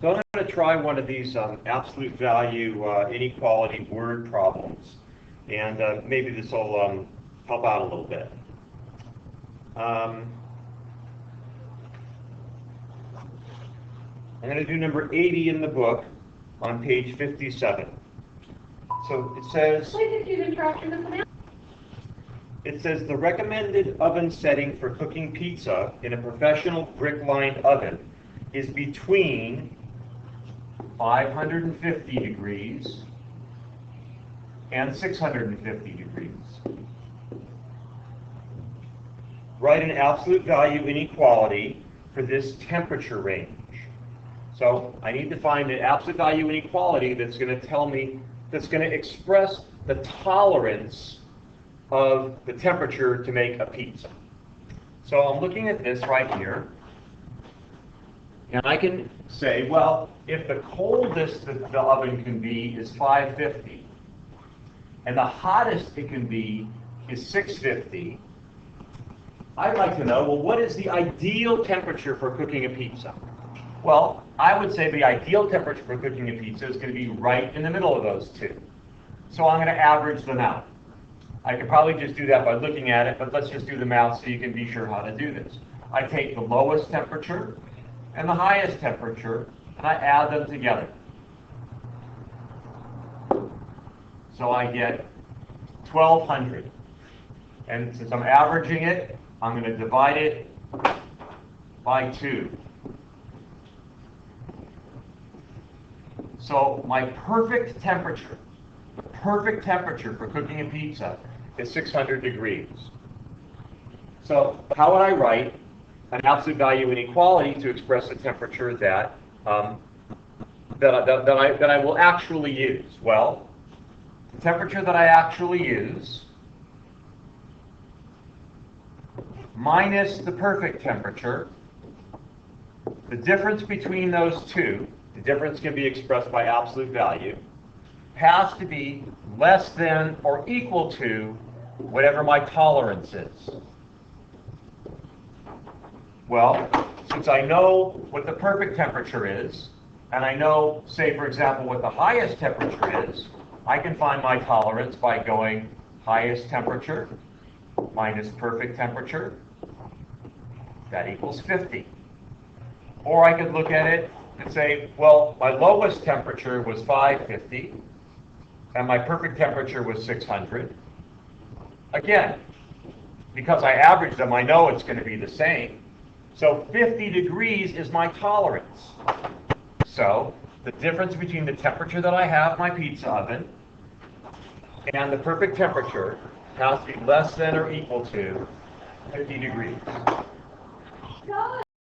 So I'm going to try one of these absolute value inequality word problems, and maybe this will help out a little bit. I'm going to do number 80 in the book on page 57. So it says, please excuse interruption, Ms. Amanda. it says the recommended oven setting for cooking pizza in a professional brick-lined oven is between 550 degrees and 650 degrees. Write an absolute value inequality for this temperature range. So I need to find an absolute value inequality that's going to tell me, that's going to express the tolerance of the temperature to make a pizza. So I'm looking at this right here, and I can say, well, if the coldest that the oven can be is 550, and the hottest it can be is 650, I'd like to know, well, what is the ideal temperature for cooking a pizza? Well, I would say the ideal temperature for cooking a pizza is going to be right in the middle of those two. So I'm going to average them out. I could probably just do that by looking at it, but let's just do the math so you can be sure how to do this. I take the lowest temperature and the highest temperature, and I add them together. So I get 1200. And since I'm averaging it, I'm going to divide it by 2. So my perfect temperature for cooking a pizza is 600 degrees. So how would I write an absolute value inequality to express a temperature that that I will actually use? Well, the temperature that I actually use minus the perfect temperature, the difference between those two, the difference can be expressed by absolute value, has to be less than or equal to whatever my tolerance is. Well, since I know what the perfect temperature is, and I know, say, for example, what the highest temperature is, I can find my tolerance by going highest temperature minus perfect temperature. That equals 50. Or I could look at it and say, well, my lowest temperature was 550, and my perfect temperature was 600. Again, because I averaged them, I know it's going to be the same. So 50 degrees is my tolerance. So the difference between the temperature that I have in my pizza oven and the perfect temperature has to be less than or equal to 50 degrees.